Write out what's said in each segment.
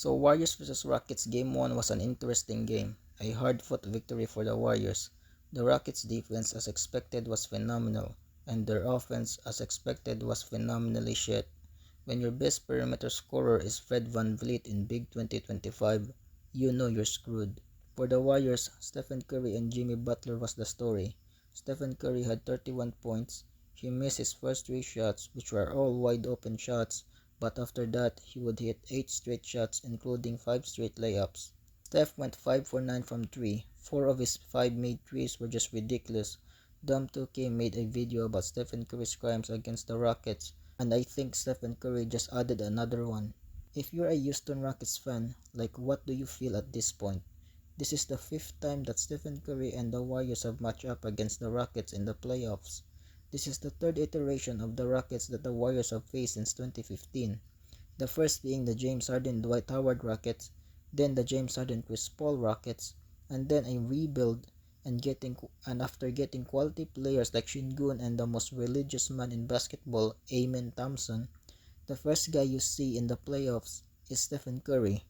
So Warriors vs Rockets Game 1 was an interesting game, a hard-fought victory for the Warriors. The Rockets' defense as expected was phenomenal, and their offense as expected was phenomenally shit. When your best perimeter scorer is Fred VanVleet in Big 2025, you know you're screwed. For the Warriors, Stephen Curry and Jimmy Butler was the story. Stephen Curry had 31 points. He missed his first 3 shots, which were all wide-open shots, but after that, he would hit 8 straight shots, including 5 straight layups. Steph went 5 for 9 from 3. 4 of his 5 made threes were just ridiculous. Dom2K made a video about Stephen Curry's crimes against the Rockets, and I think Stephen Curry just added another one. If you're a Houston Rockets fan, like, what do you feel at this point? This is the 5th time that Stephen Curry and the Warriors have matched up against the Rockets in the playoffs. This is the 3rd iteration of the Rockets that the Warriors have faced since 2015. The first being the James Harden-Dwight Howard Rockets, then the James Harden-Chris Paul Rockets, and then a rebuild and after getting quality players like Şengün and the most religious man in basketball, Amen Thompson, the first guy you see in the playoffs is Stephen Curry.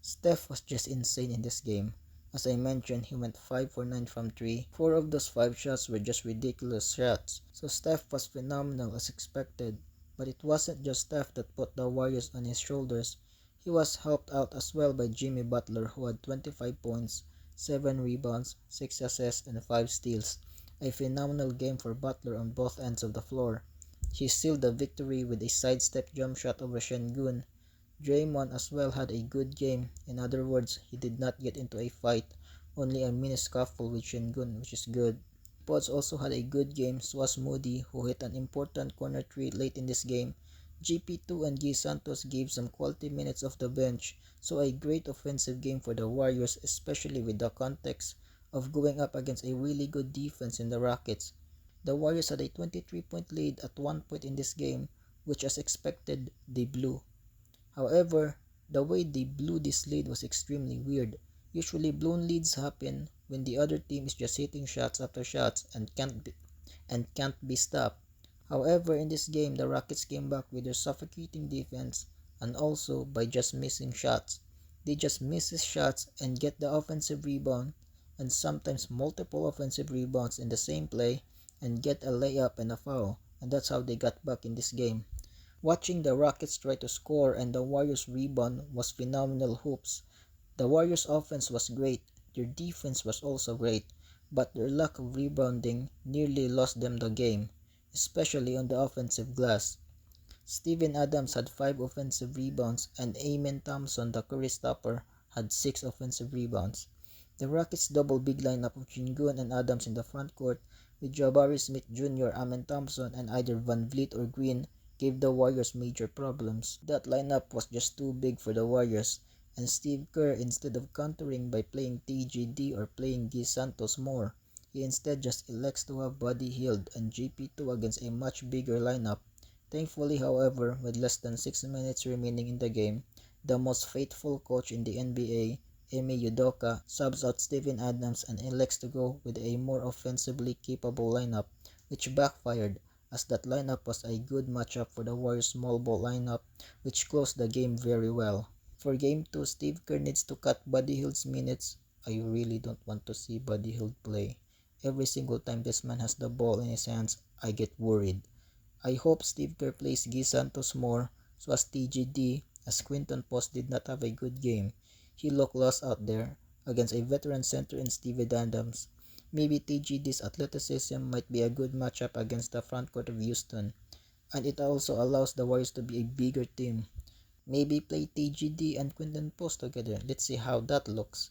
Steph was just insane in this game. As I mentioned, he went 5 for 9 from 3. 4 of those 5 shots were just ridiculous shots. So Steph was phenomenal as expected. But it wasn't just Steph that put the Warriors on his shoulders. He was helped out as well by Jimmy Butler, who had 25 points, 7 rebounds, 6 assists, and 5 steals. A phenomenal game for Butler on both ends of the floor. He sealed the victory with a sidestep jump shot over Şengün. Draymond as well had a good game. In other words, he did not get into a fight, only a mini scuffle with Şengün, which is good. Pods also had a good game. So was Moody, who hit an important corner 3 late in this game. GP2 and Guy Santos gave some quality minutes off the bench, so a great offensive game for the Warriors, especially with the context of going up against a really good defense in the Rockets. The Warriors had a 23-point lead at one point in this game, which as expected, they blew. However, the way they blew this lead was extremely weird. Usually blown leads happen when the other team is just hitting shots after shots and can't be stopped. However, in this game, the Rockets came back with their suffocating defense and also by just missing shots. They just miss shots and get the offensive rebound and sometimes multiple offensive rebounds in the same play and get a layup and a foul, and that's how they got back in this game. Watching the Rockets try to score and the Warriors rebound was phenomenal hoops. The Warriors offense was great, their defense was also great, but their lack of rebounding nearly lost them the game, especially on the offensive glass. Steven Adams had 5 offensive rebounds and Amen Thompson, the Curry stopper, had 6 offensive rebounds. The Rockets double big lineup of Şengün and Adams in the front court with Jabari Smith Jr., Amen Thompson, and either VanVleet or Green gave the Warriors major problems. That lineup was just too big for the Warriors, and Steve Kerr, instead of countering by playing TGD or playing Guy Santos more, he instead just elects to have Buddy Hield and GP2 against a much bigger lineup. Thankfully, however, with less than 6 minutes remaining in the game, the most faithful coach in the NBA, Ime Udoka, subs out Steven Adams and elects to go with a more offensively capable lineup, which backfired, as that lineup was a good matchup for the Warriors' small ball lineup, which closed the game very well. For Game 2, Steve Kerr needs to cut Buddy Hield's minutes. I really don't want to see Buddy Hield play. Every single time this man has the ball in his hands, I get worried. I hope Steve Kerr plays Guy Santos more, so as TGD, as Quinton Post did not have a good game. He looked lost out there against a veteran center in Steven Adams. Maybe TGD's athleticism might be a good matchup against the frontcourt of Houston, and it also allows the Warriors to be a bigger team. Maybe play TGD and Quinton Post together. Let's see how that looks.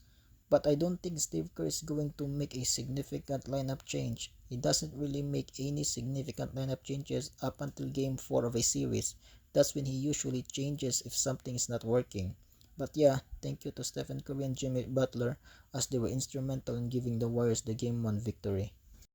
But I don't think Steve Kerr is going to make a significant lineup change. He doesn't really make any significant lineup changes up until Game 4 of a series. That's when he usually changes if something is not working. But yeah, thank you to Stephen Curry and Jimmy Butler, as they were instrumental in giving the Warriors the Game 1 victory.